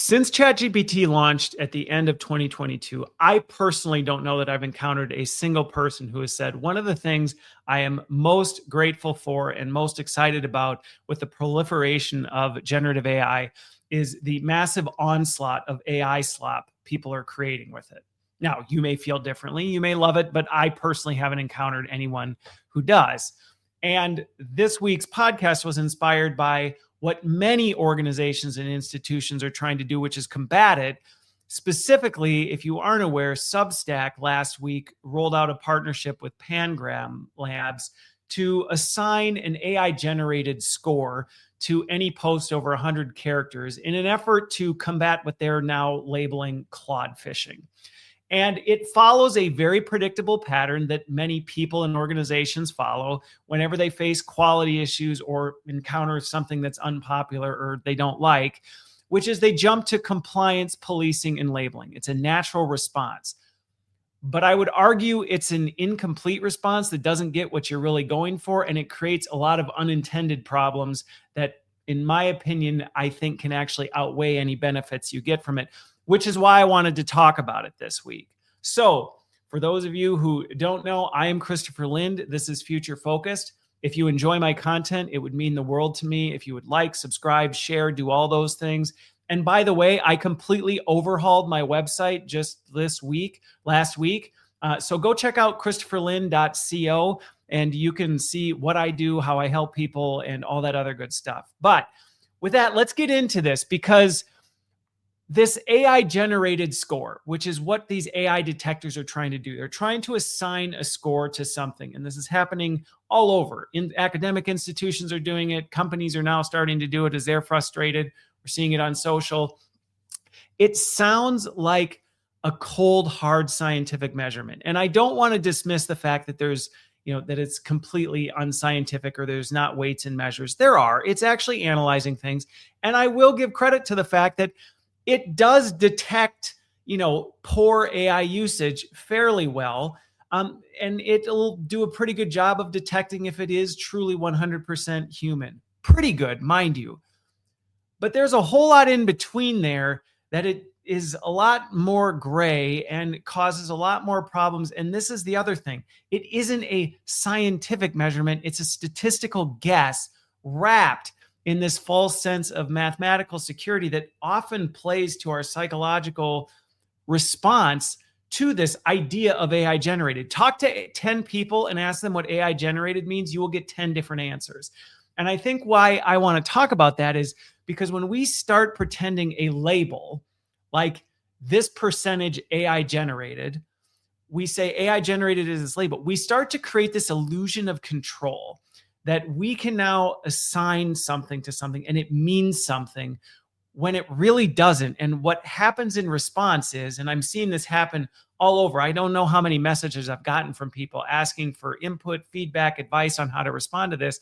Since ChatGPT launched at the end of 2022, I personally don't know that I've encountered a single person who has said one of the things I am most grateful for and most excited about with the proliferation of generative AI is the massive onslaught of AI slop people are creating with it. Now, you may feel differently, you may love it, but I personally haven't encountered anyone who does. And this week's podcast was inspired by what many organizations and institutions are trying to do, which is combat it. Specifically, if you aren't aware, Substack last week rolled out a partnership with Pangram Labs to assign an AI-generated score to any post over 100 characters in an effort to combat what they're now labeling Claudefishing. And it follows a very predictable pattern that many people and organizations follow whenever they face quality issues or encounter something that's unpopular or they don't like, which is they jump to compliance, policing, and labeling. It's a natural response. But I would argue it's an incomplete response that doesn't get what you're really going for, and it creates a lot of unintended problems that, in my opinion, I think can actually outweigh any benefits you get from it, which is why I wanted to talk about it this week. So for those of you who don't know, I am Christopher Lind. This is Future Focused. If you enjoy my content, it would mean the world to me if you would like, subscribe, share, do all those things. And by the way, I completely overhauled my website just last week. So go check out christopherlind.co and you can see what I do, how I help people, and all that other good stuff. But with that, let's get into this, because this AI-generated score, which is what these AI detectors are trying to do. They're trying to assign a score to something, and this is happening all over. Academic institutions are doing it. Companies are now starting to do it as they're frustrated. We're seeing it on social. It sounds like a cold, hard scientific measurement, and I don't want to dismiss the fact that there's, that it's completely unscientific or there's not weights and measures. There are. It's actually analyzing things, and I will give credit to the fact that it does detect, poor AI usage fairly well. And it'll do a pretty good job of detecting if it is truly 100% human. Pretty good, mind you. But there's a whole lot in between there that it is a lot more gray and causes a lot more problems. And this is the other thing. It isn't a scientific measurement. It's a statistical guess wrapped in this false sense of mathematical security that often plays to our psychological response to this idea of AI generated. Talk to 10 people and ask them what AI generated means. You will get 10 different answers. And I think why I want to talk about that is because when we start pretending a label like this percentage AI generated, we say AI generated is this label. We start to create this illusion of control that we can now assign something to something and it means something when it really doesn't. And what happens in response is, and I'm seeing this happen all over. I don't know how many messages I've gotten from people asking for input, feedback, advice on how to respond to this.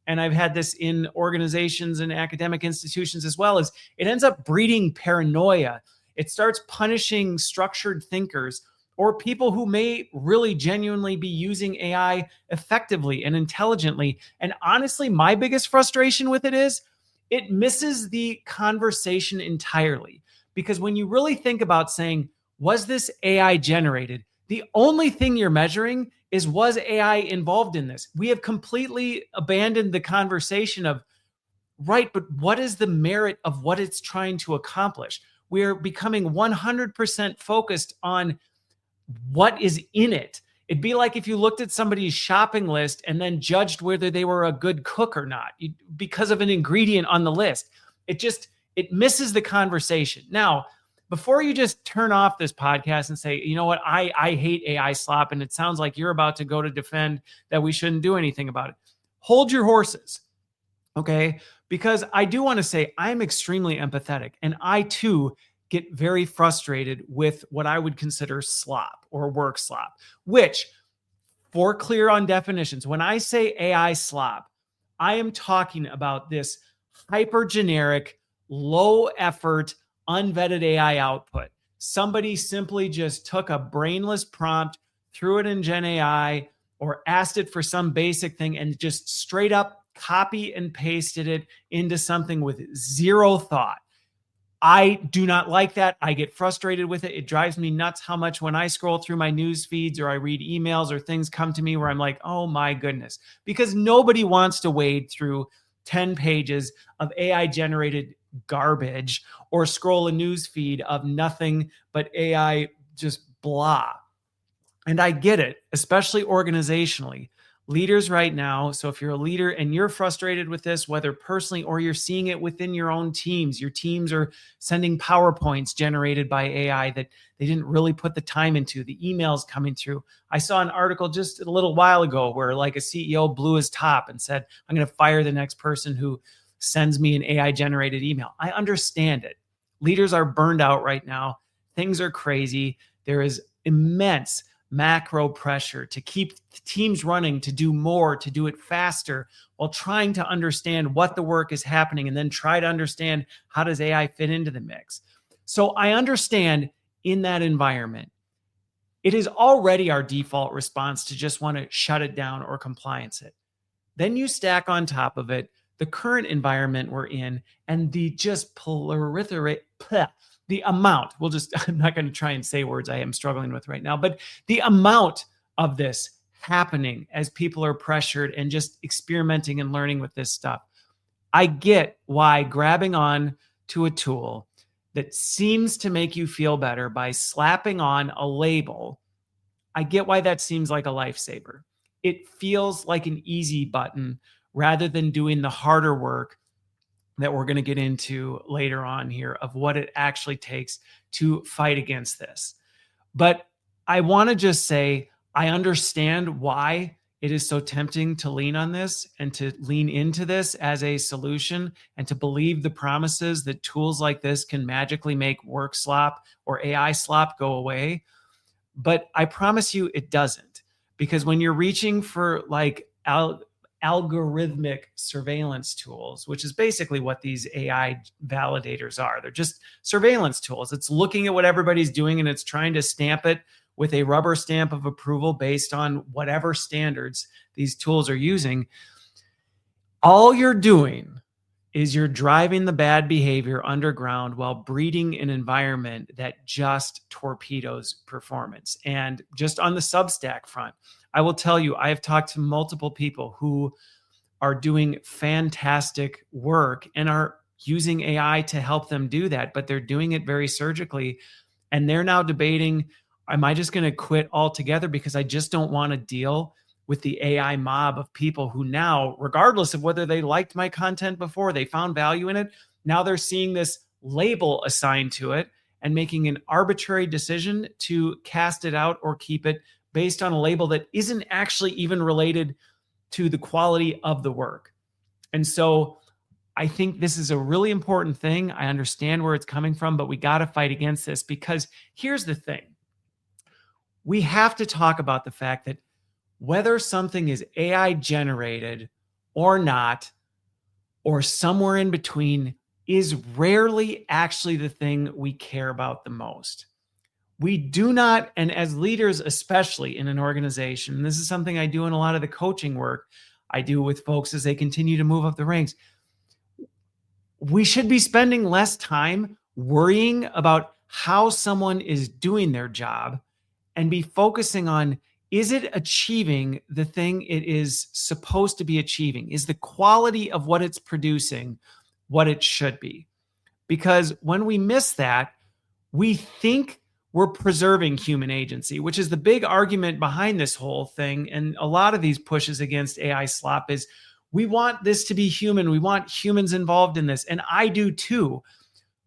And I've had this in organizations and academic institutions as well, as it ends up breeding paranoia. It starts punishing structured thinkers or people who may really genuinely be using AI effectively and intelligently. And honestly, my biggest frustration with it is it misses the conversation entirely. Because when you really think about saying, was this AI generated? The only thing you're measuring is, was AI involved in this? We have completely abandoned the conversation of, right, but what is the merit of what it's trying to accomplish? We're becoming 100% focused on what is in it. It'd be like if you looked at somebody's shopping list and then judged whether they were a good cook or not because of an ingredient on the list. It misses the conversation. Now, before you just turn off this podcast and say, you know what, I hate AI slop, and it sounds like you're about to go to defend that we shouldn't do anything about it. Hold your horses, okay? Because I do want to say I'm extremely empathetic, and I too get very frustrated with what I would consider slop or work slop, which, for clear on definitions, when I say AI slop, I am talking about this hyper generic, low effort, unvetted AI output. Somebody simply just took a brainless prompt, threw it in Gen AI, or asked it for some basic thing and just straight up copy and pasted it into something with zero thought. I do not like that. I get frustrated with it. It drives me nuts how much when I scroll through my news feeds or I read emails or things come to me where I'm like, oh my goodness, because nobody wants to wade through 10 pages of AI generated garbage or scroll a news feed of nothing but AI just blah. And I get it, especially organizationally. Leaders right now, so if you're a leader and you're frustrated with this, whether personally or you're seeing it within your own teams, your teams are sending PowerPoints generated by AI that they didn't really put the time into, the emails coming through. I saw an article just a little while ago where like a CEO blew his top and said, I'm going to fire the next person who sends me an AI generated email. I understand it. Leaders are burned out right now. Things are crazy. There is immense macro pressure to keep teams running, to do more, to do it faster, while trying to understand what the work is happening and then try to understand how does AI fit into the mix. So I understand in that environment, it is already our default response to just want to shut it down or compliance it. Then you stack on top of it the current environment we're in and the just proliferate, the amount, I'm not going to try and say words I am struggling with right now, but the amount of this happening as people are pressured and just experimenting and learning with this stuff. I get why grabbing on to a tool that seems to make you feel better by slapping on a label, I get why that seems like a lifesaver. It feels like an easy button rather than doing the harder work that we're going to get into later on here of what it actually takes to fight against this. But I want to just say, I understand why it is so tempting to lean on this and to lean into this as a solution and to believe the promises that tools like this can magically make work slop or AI slop go away. But I promise you it doesn't, because when you're reaching for like algorithmic surveillance tools, which is basically what these AI validators are. They're just surveillance tools. It's looking at what everybody's doing and it's trying to stamp it with a rubber stamp of approval based on whatever standards these tools are using. All you're doing is you're driving the bad behavior underground while breeding an environment that just torpedoes performance. And just on the Substack front, I will tell you, I have talked to multiple people who are doing fantastic work and are using AI to help them do that, but they're doing it very surgically. And they're now debating, am I just going to quit altogether because I just don't want to deal with the AI mob of people who now, regardless of whether they liked my content before, they found value in it, now they're seeing this label assigned to it and making an arbitrary decision to cast it out or keep it based on a label that isn't actually even related to the quality of the work. And so I think this is a really important thing. I understand where it's coming from, but we got to fight against this, because here's the thing. We have to talk about the fact that whether something is AI generated or not, or somewhere in between, is rarely actually the thing we care about the most. We do not, and as leaders, especially in an organization, and this is something I do in a lot of the coaching work I do with folks as they continue to move up the ranks, we should be spending less time worrying about how someone is doing their job and be focusing on, is it achieving the thing it is supposed to be achieving? Is the quality of what it's producing what it should be? Because when we miss that, we think we're preserving human agency, which is the big argument behind this whole thing. And a lot of these pushes against AI slop is, we want this to be human. We want humans involved in this. And I do too.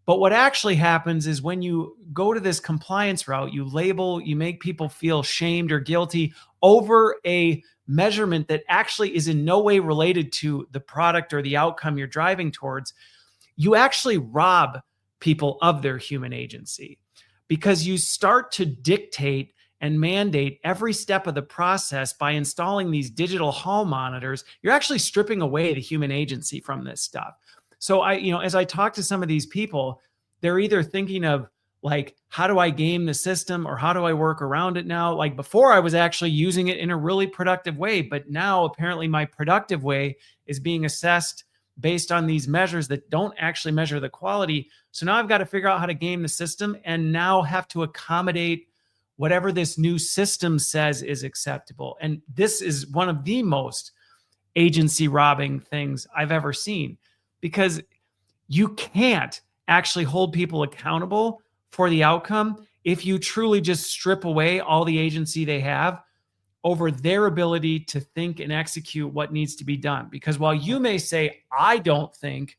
But what actually happens is when you go to this compliance route, you label, you make people feel shamed or guilty over a measurement that actually is in no way related to the product or the outcome you're driving towards. You actually rob people of their human agency, because you start to dictate and mandate every step of the process by installing these digital hall monitors. You're actually stripping away the human agency from this stuff. So as I talk to some of these people, they're either thinking of like, how do I game the system, or how do I work around it now? Like before I was actually using it in a really productive way, but now apparently my productive way is being assessed based on these measures that don't actually measure the quality. So now I've got to figure out how to game the system and now have to accommodate whatever this new system says is acceptable. And this is one of the most agency robbing things I've ever seen, because you can't actually hold people accountable for the outcome if you truly just strip away all the agency they have over their ability to think and execute what needs to be done. Because while you may say, I don't think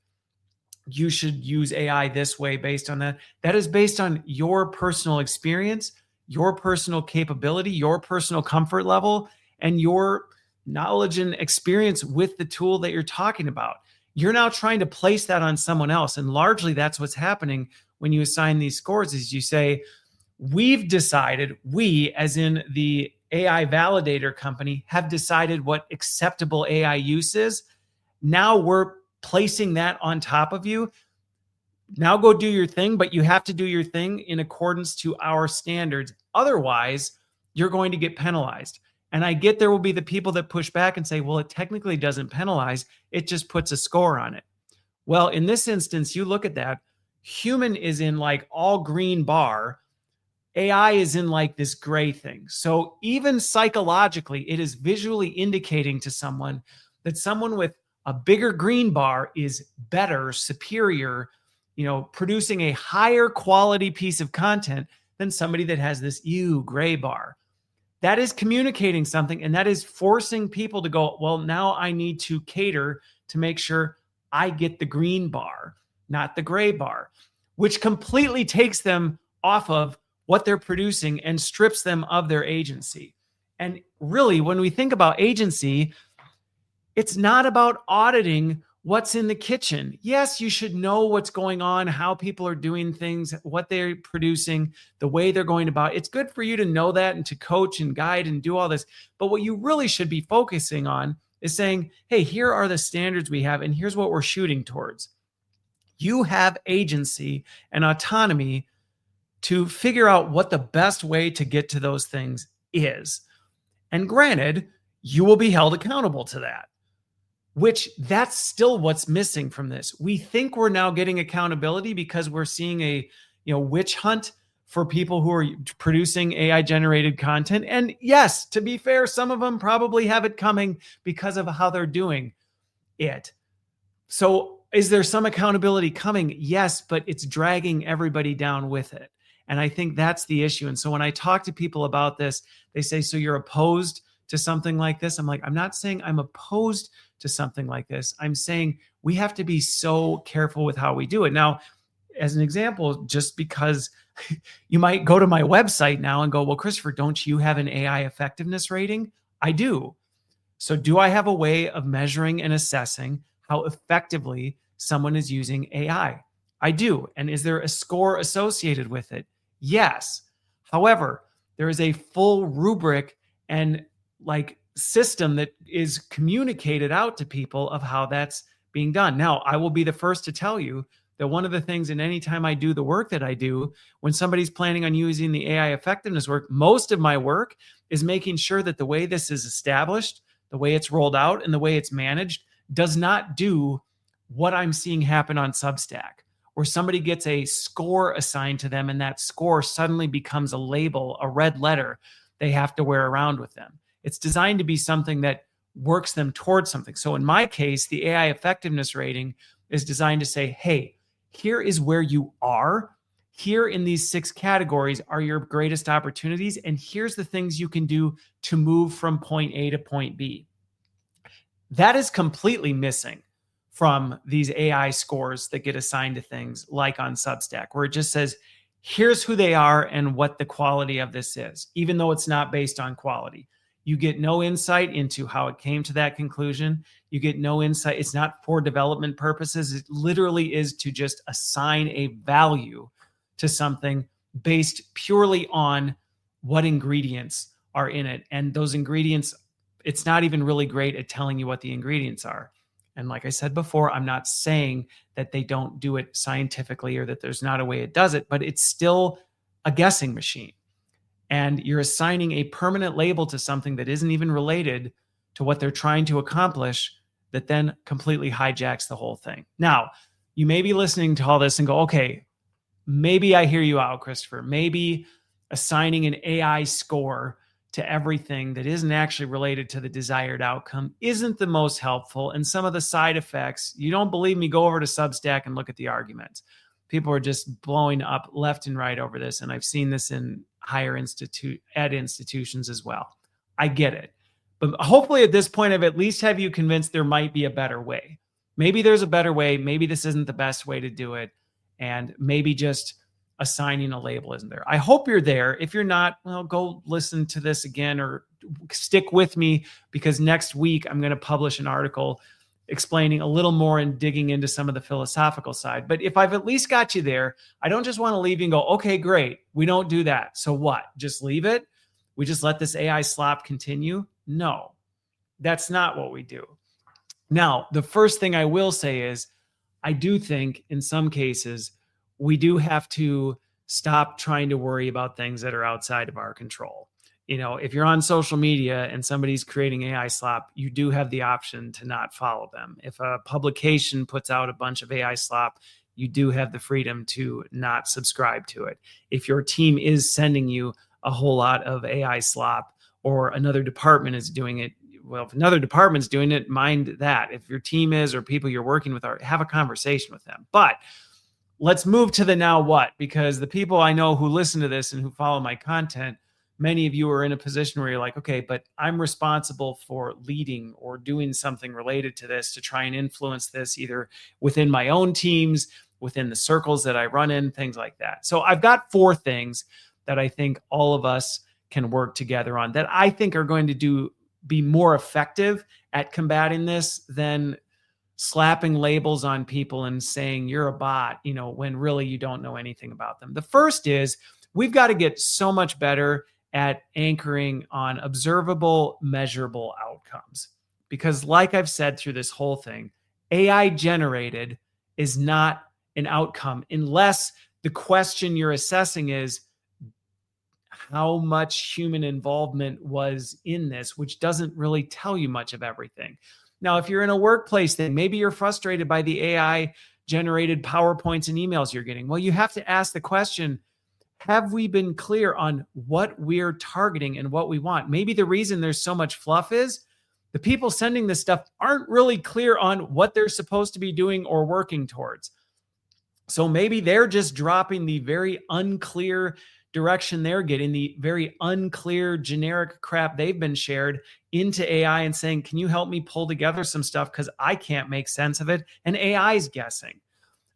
you should use AI this way based on that, that is based on your personal experience, your personal capability, your personal comfort level, and your knowledge and experience with the tool that you're talking about. You're now trying to place that on someone else. And largely that's what's happening when you assign these scores, is you say, we've decided, we as in the AI validator company have decided what acceptable AI use is. Now we're placing that on top of you. Now go do your thing, but you have to do your thing in accordance to our standards. Otherwise, you're going to get penalized. And I get there will be the people that push back and say, well, it technically doesn't penalize. It just puts a score on it. Well, in this instance, you look at that. Human is in like all green bar. AI is in like this gray thing. So even psychologically, it is visually indicating to someone that someone with a bigger green bar is better, superior, producing a higher quality piece of content than somebody that has this gray bar. That is communicating something, and that is forcing people to go, well, now I need to cater to make sure I get the green bar, not the gray bar, which completely takes them off of what they're producing and strips them of their agency. And really, when we think about agency, it's not about auditing what's in the kitchen. Yes, you should know what's going on, how people are doing things, what they're producing, the way they're going about. It's good for you to know that and to coach and guide and do all this. But what you really should be focusing on is saying, hey, here are the standards we have, and here's what we're shooting towards. You have agency and autonomy to figure out what the best way to get to those things is. And granted, you will be held accountable to that, which that's still what's missing from this. We think we're now getting accountability because we're seeing a witch hunt for people who are producing AI generated content. And yes, to be fair, some of them probably have it coming because of how they're doing it. So is there some accountability coming? Yes, but it's dragging everybody down with it. And I think that's the issue. And so when I talk to people about this, they say, so you're opposed to something like this? I'm like, I'm not saying I'm opposed to something like this. I'm saying we have to be so careful with how we do it. Now, as an example, just because you might go to my website now and go, well, Christopher, don't you have an AI effectiveness rating? I do. So do I have a way of measuring and assessing how effectively someone is using AI? I do. And is there a score associated with it? Yes. However, there is a full rubric and system that is communicated out to people of how that's being done. Now, I will be the first to tell you that one of the things, and anytime I do the work that I do, when somebody's planning on using the AI effectiveness work, most of my work is making sure that the way this is established, the way it's rolled out, and the way it's managed does not do what I'm seeing happen on Substack, where somebody gets a score assigned to them and that score suddenly becomes a label, a red letter they have to wear around with them. It's designed to be something that works them towards something. So in my case, the AI effectiveness rating is designed to say, hey, here is where you are. Here in these 6 categories are your greatest opportunities. And here's the things you can do to move from point A to point B. That is completely missing from these AI scores that get assigned to things like on Substack, where it just says, here's who they are and what the quality of this is, even though it's not based on quality. You get no insight into how it came to that conclusion. You get no insight. It's not for development purposes. It literally is to just assign a value to something based purely on what ingredients are in it. And those ingredients, it's not even really great at telling you what the ingredients are. And like I said before, I'm not saying that they don't do it scientifically or that there's not a way it does it, but it's still a guessing machine. And you're assigning a permanent label to something that isn't even related to what they're trying to accomplish. that then completely hijacks the whole thing. Now, you may be listening to all this and go, okay, maybe I hear you out, Christopher. Maybe assigning an AI score to everything that isn't actually related to the desired outcome isn't the most helpful. And some of the side effects, you don't believe me, go over to Substack and look at the arguments. People are just blowing up left and right over this. And I've seen this in higher ed institutions as well. I get it. But hopefully at this point, I've at least have you convinced there might be a better way. Maybe there's a better way. Maybe this isn't the best way to do it. And maybe just assigning a label isn't there. I hope you're there. If you're not, well, go listen to this again or stick with me, because next week I'm going to publish an article explaining a little more and digging into some of the philosophical side. But if I've at least got you there, I don't just want to leave you and go, okay, great. We don't do that. So what? Just leave it? We just let this AI slop continue? No, that's not what we do. Now, the first thing I will say is I do think in some cases we do have to stop trying to worry about things that are outside of our control. You know, if you're on social media and somebody's creating AI slop, you do have the option to not follow them. If a publication puts out a bunch of AI slop, you do have the freedom to not subscribe to it. If your team is sending you a whole lot of AI slop, or another department is doing it, well, if another department's doing it, mind that. If your team is, or people you're working with are, have a conversation with them. But let's move to the now what, because the people I know who listen to this and who follow my content, many of you are in a position where you're like, okay, but I'm responsible for leading or doing something related to this to try and influence this either within my own teams, within the circles that I run in, things like that. So I've got 4 things that I think all of us can work together on that I think are going to be more effective at combating this than slapping labels on people and saying you're a bot, you know, when really you don't know anything about them. The first is we've got to get so much better at anchoring on observable, measurable outcomes. Because like I've said through this whole thing, AI generated is not an outcome unless the question you're assessing is how much human involvement was in this, which doesn't really tell you much of everything. Now, if you're in a workplace thing, maybe you're frustrated by the AI generated PowerPoints and emails you're getting. Well, you have to ask the question, have we been clear on what we're targeting and what we want? Maybe the reason there's so much fluff is the people sending this stuff aren't really clear on what they're supposed to be doing or working towards. So maybe they're just dropping the very unclear direction they're getting, the very unclear generic crap they've been shared into AI and saying, can you help me pull together some stuff because I can't make sense of it? And AI is guessing.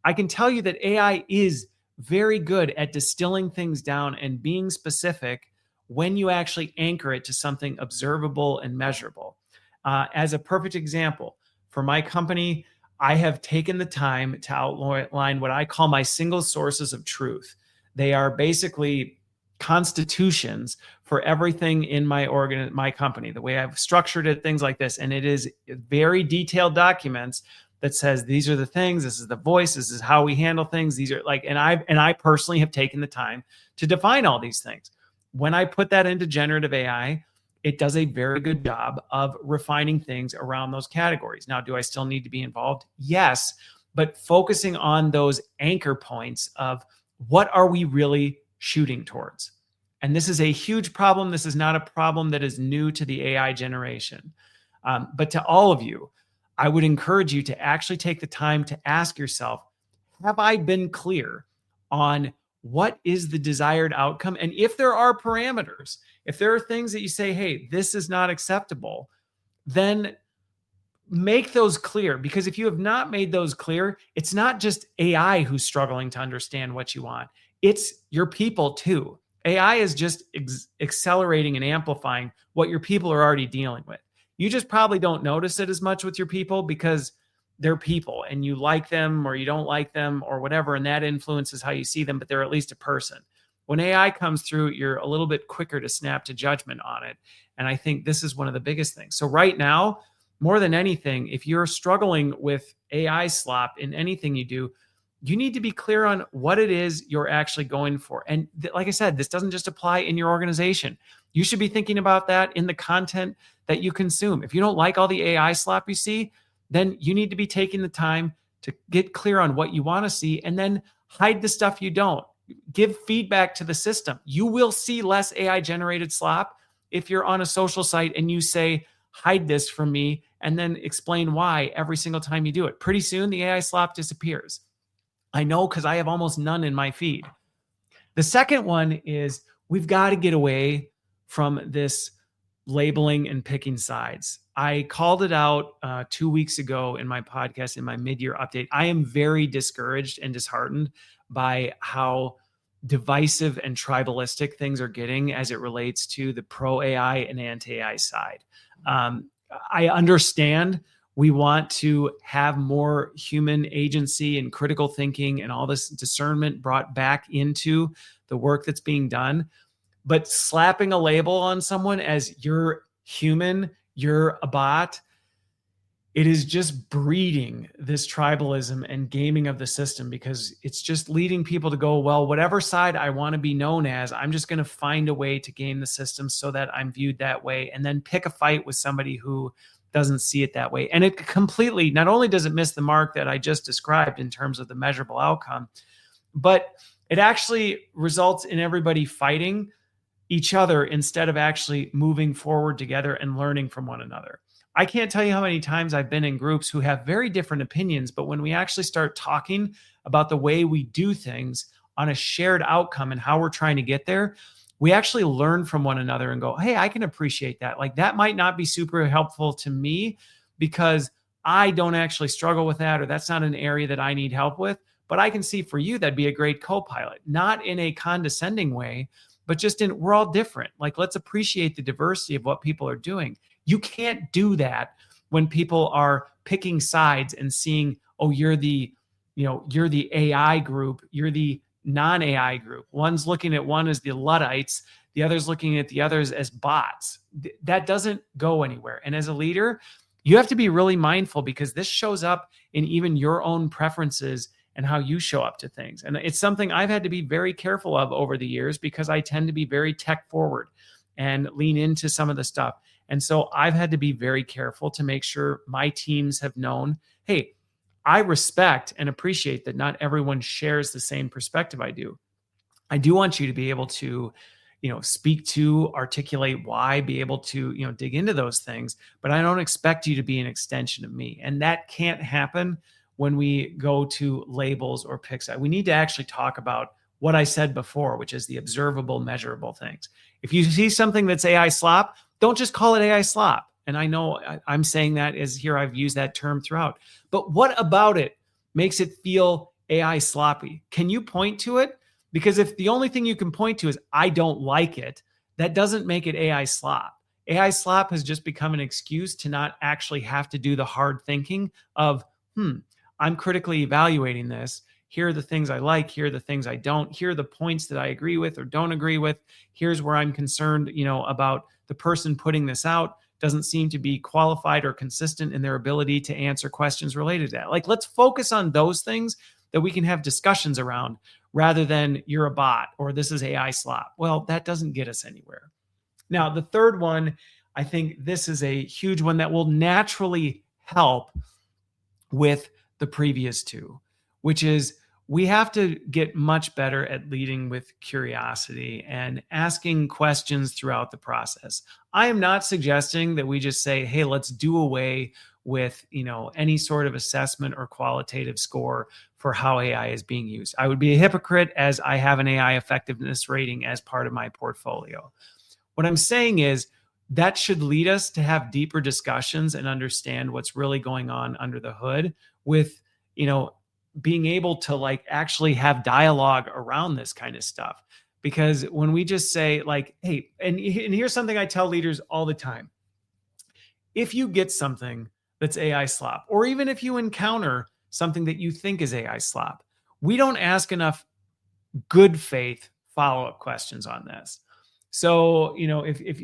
I can tell you that AI is very good at distilling things down and being specific when you actually anchor it to something observable and measurable. As a perfect example, for my company, I have taken the time to outline what I call my single sources of truth. They are basically constitutions for everything in my company, the way I've structured it, things like this. And it is very detailed documents that says, these are the things, this is the voice, this is how we handle things. These are like, and I personally have taken the time to define all these things. When I put that into generative AI, it does a very good job of refining things around those categories. Now, do I still need to be involved? Yes, but focusing on those anchor points of what are we really shooting towards? And this is a huge problem. This is not a problem that is new to the AI generation. But to all of you, I would encourage you to actually take the time to ask yourself, have I been clear on what is the desired outcome? And if there are parameters, if there are things that you say, hey, this is not acceptable, then make those clear. Because if you have not made those clear, it's not just AI who's struggling to understand what you want. It's your people too. AI is just accelerating and amplifying what your people are already dealing with. You just probably don't notice it as much with your people because they're people and you like them or you don't like them or whatever, and that influences how you see them, but they're at least a person. When AI comes through, you're a little bit quicker to snap to judgment on it. And I think this is one of the biggest things. So right now, more than anything, if you're struggling with AI slop in anything you do, you need to be clear on what it is you're actually going for. And like I said, this doesn't just apply in your organization. You should be thinking about that in the content that you consume. If you don't like all the AI slop you see, then you need to be taking the time to get clear on what you want to see and then hide the stuff you don't. Give feedback to the system. You will see less AI generated slop if you're on a social site and you say, hide this from me, and then explain why every single time you do it. Pretty soon the AI slop disappears. I know because I have almost none in my feed. The second one is we've got to get away from this labeling and picking sides. I called it out 2 weeks ago in my podcast, in my mid-year update. I am very discouraged and disheartened by how divisive and tribalistic things are getting as it relates to the pro-AI and anti-AI side. I understand we want to have more human agency and critical thinking and all this discernment brought back into the work that's being done. But slapping a label on someone as you're human, you're a bot, it is just breeding this tribalism and gaming of the system, because it's just leading people to go, well, whatever side I want to be known as, I'm just going to find a way to game the system so that I'm viewed that way, and then pick a fight with somebody who doesn't see it that way. And it completely, not only does it miss the mark that I just described in terms of the measurable outcome, but it actually results in everybody fighting each other instead of actually moving forward together and learning from one another. I can't tell you how many times I've been in groups who have very different opinions, but when we actually start talking about the way we do things on a shared outcome and how we're trying to get there, we actually learn from one another and go, hey, I can appreciate that. Like, that might not be super helpful to me because I don't actually struggle with that, or that's not an area that I need help with, but I can see for you that'd be a great co-pilot, not in a condescending way, but just in, we're all different. Like, let's appreciate the diversity of what people are doing. You can't do that when people are picking sides and seeing, oh, you're the AI group, you're the non-AI group. One's looking at one as the Luddites, the other's looking at the others as bots. That doesn't go anywhere. And as a leader, you have to be really mindful, because this shows up in even your own preferences and how you show up to things. And it's something I've had to be very careful of over the years, because I tend to be very tech forward and lean into some of the stuff. And so I've had to be very careful to make sure my teams have known, hey, I respect and appreciate that not everyone shares the same perspective I do. I do want you to be able to, speak to, articulate why, be able to, dig into those things, but I don't expect you to be an extension of me. And that can't happen when we go to labels or picks. We need to actually talk about what I said before, which is the observable, measurable things. If you see something that's AI slop, don't just call it AI slop. And I know I'm saying that as here, I've used that term throughout. But what about it makes it feel AI sloppy? Can you point to it? Because if the only thing you can point to is I don't like it, that doesn't make it AI slop. AI slop has just become an excuse to not actually have to do the hard thinking of, I'm critically evaluating this. Here are the things I like. Here are the things I don't. Here are the points that I agree with or don't agree with. Here's where I'm concerned, about the person putting this out doesn't seem to be qualified or consistent in their ability to answer questions related to that. Like, let's focus on those things that we can have discussions around, rather than you're a bot or this is AI slop. Well, that doesn't get us anywhere. Now, the third one, I think this is a huge one that will naturally help with the previous two, which is we have to get much better at leading with curiosity and asking questions throughout the process. I am not suggesting that we just say, hey, let's do away with, any sort of assessment or qualitative score for how AI is being used. I would be a hypocrite, as I have an AI effectiveness rating as part of my portfolio. What I'm saying is that should lead us to have deeper discussions and understand what's really going on under the hood with, being able to actually have dialogue around this kind of stuff. Because when we just say hey, and here's something I tell leaders all the time. If you get something that's AI slop, or even if you encounter something that you think is AI slop, we don't ask enough good faith follow-up questions on this. So, if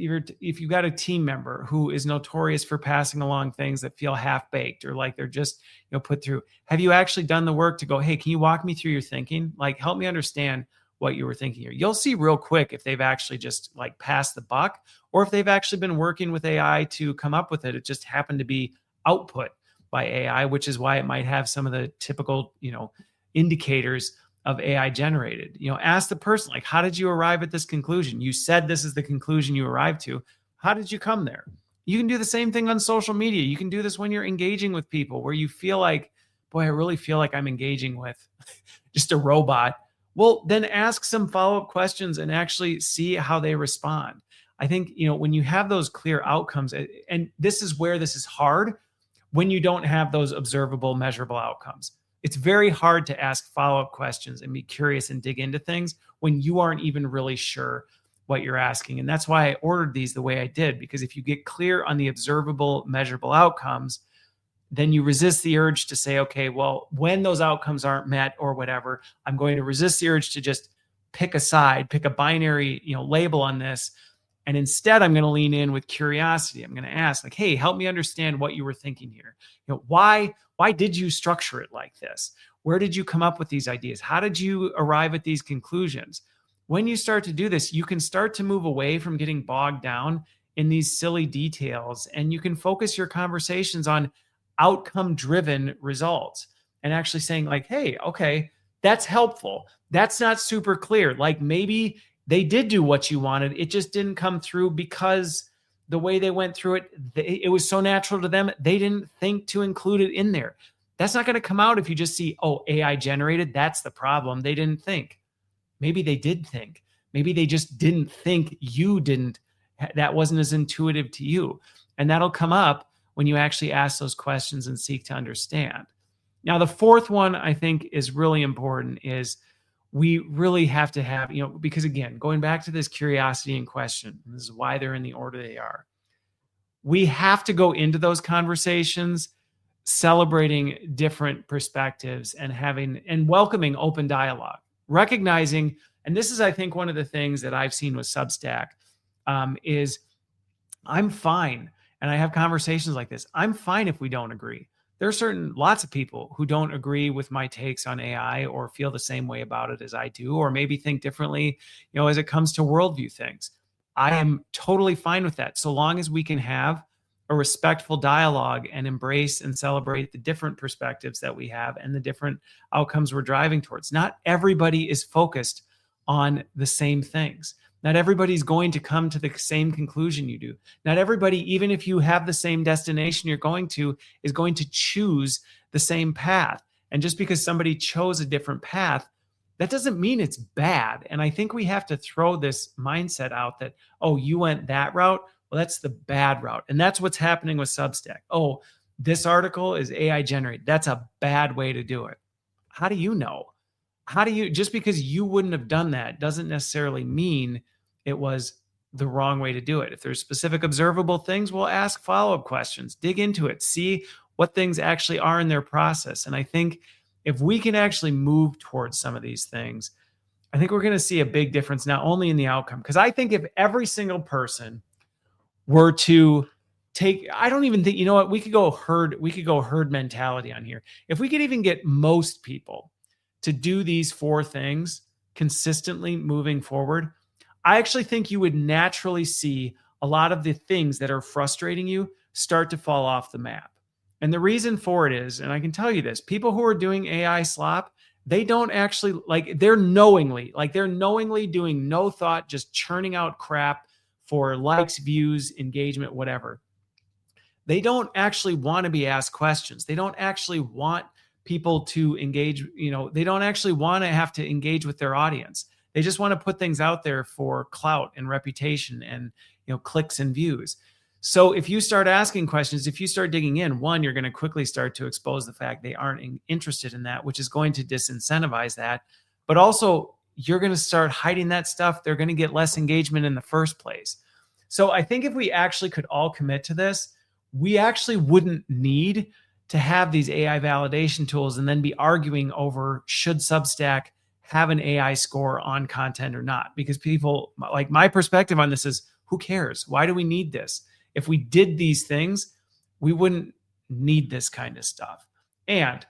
you've got a team member who is notorious for passing along things that feel half-baked, or like they're just, put through, have you actually done the work to go, hey, can you walk me through your thinking? Help me understand what you were thinking here. You'll see real quick if they've actually just passed the buck, or if they've actually been working with AI to come up with it. It just happened to be output. by AI, which is why it might have some of the typical, indicators of AI generated. Ask the person, like, how did you arrive at this conclusion? You said this is the conclusion you arrived to. How did you come there? You can do the same thing on social media. You can do this when you're engaging with people where you feel like, boy, I really feel like I'm engaging with just a robot. Well, then ask some follow-up questions and actually see how they respond. I think, when you have those clear outcomes, and this is where this is hard, when you don't have those observable, measurable outcomes. It's very hard to ask follow-up questions and be curious and dig into things when you aren't even really sure what you're asking. And that's why I ordered these the way I did, because if you get clear on the observable, measurable outcomes, then you resist the urge to say, okay, well, when those outcomes aren't met or whatever, I'm going to resist the urge to just pick a side, pick a binary, label on this. And instead, I'm going to lean in with curiosity. I'm going to ask, like, hey, help me understand what you were thinking here. Why did you structure it like this? Where did you come up with these ideas? How did you arrive at these conclusions? When you start to do this, you can start to move away from getting bogged down in these silly details, and you can focus your conversations on outcome-driven results and actually saying, like, hey, okay, that's helpful. That's not super clear. Like, maybe they did do what you wanted. It just didn't come through because the way they went through it, it was so natural to them, they didn't think to include it in there. That's not going to come out if you just see, oh, AI generated. That's the problem. They didn't think. Maybe they did think. Maybe they just didn't think you didn't. That wasn't as intuitive to you. And that'll come up when you actually ask those questions and seek to understand. Now, the fourth one I think is really important is we really have to have, because again, going back to this curiosity and question, this is why they're in the order they are. We have to go into those conversations celebrating different perspectives and welcoming open dialogue, recognizing, and this is, I think, one of the things that I've seen with Substack is I'm fine. And I have conversations like this. I'm fine if we don't agree. There are lots of people who don't agree with my takes on AI or feel the same way about it as I do, or maybe think differently, as it comes to worldview things. I am totally fine with that, so long as we can have a respectful dialogue and embrace and celebrate the different perspectives that we have and the different outcomes we're driving towards. Not everybody is focused on the same things. Not everybody's going to come to the same conclusion you do. Not everybody, even if you have the same destination you're going to, is going to choose the same path. And just because somebody chose a different path, that doesn't mean it's bad. And I think we have to throw this mindset out that, oh, you went that route. Well, that's the bad route. And that's what's happening with Substack. Oh, this article is AI generated. That's a bad way to do it. How do you know? Just because you wouldn't have done that doesn't necessarily mean it was the wrong way to do it. If there's specific observable things, we'll ask follow-up questions, dig into it, see what things actually are in their process. And I think if we can actually move towards some of these things, I think we're going to see a big difference, not only in the outcome, because I think if every single person were to take, I don't even think, we could go herd mentality on here. If we could even get most people to do these four things consistently moving forward, I actually think you would naturally see a lot of the things that are frustrating you start to fall off the map. And the reason for it is, and I can tell you this, people who are doing AI slop, they don't actually, they're knowingly doing no thought, just churning out crap for likes, views, engagement, whatever. They don't actually want to be asked questions. They don't actually want people to engage, they don't actually want to have to engage with their audience. They just want to put things out there for clout and reputation and, clicks and views. So if you start asking questions, if you start digging in, one, you're going to quickly start to expose the fact they aren't interested in that, which is going to disincentivize that. But also, you're going to start hiding that stuff. They're going to get less engagement in the first place. So I think if we actually could all commit to this, we actually wouldn't need to have these AI validation tools and then be arguing over should Substack have an AI score on content or not. Because people, like, my perspective on this is, who cares? Why do we need this? If we did these things, we wouldn't need this kind of stuff. And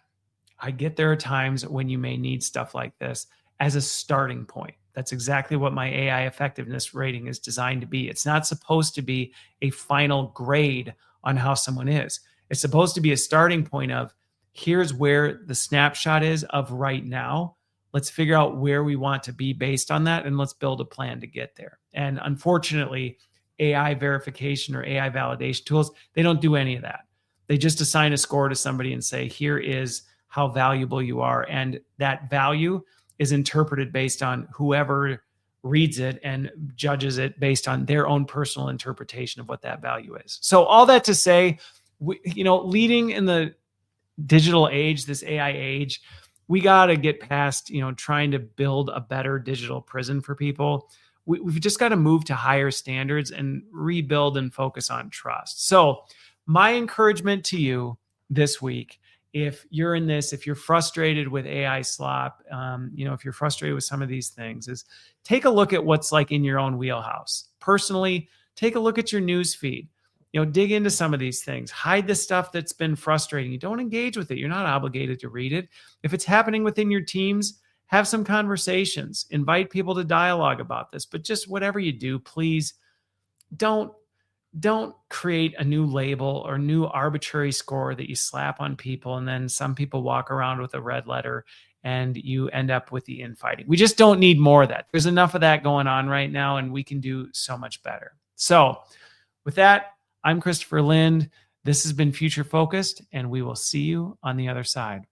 I get there are times when you may need stuff like this as a starting point. That's exactly what my AI effectiveness rating is designed to be. It's not supposed to be a final grade on how someone is. It's supposed to be a starting point of here's where the snapshot is of right now. Let's figure out where we want to be based on that, and let's build a plan to get there. And unfortunately, AI verification or AI validation tools, they don't do any of that. They just assign a score to somebody and say, here is how valuable you are. And that value is interpreted based on whoever reads it and judges it based on their own personal interpretation of what that value is. So all that to say, leading in the digital age, this AI age, we got to get past, trying to build a better digital prison for people. We've just got to move to higher standards and rebuild and focus on trust. So my encouragement to you this week, if you're in this, if you're frustrated with AI slop, if you're frustrated with some of these things, is take a look at what's like in your own wheelhouse. Personally, take a look at your news feed. Dig into some of these things. Hide the stuff that's been frustrating you. Don't engage with it. You're not obligated to read it. If it's happening within your teams, have some conversations. Invite people to dialogue about this. But just whatever you do, please don't create a new label or new arbitrary score that you slap on people, and then some people walk around with a red letter and you end up with the infighting. We just don't need more of that. There's enough of that going on right now, and we can do so much better. So with that, I'm Christopher Lind. This has been Future Focused, and we will see you on the other side.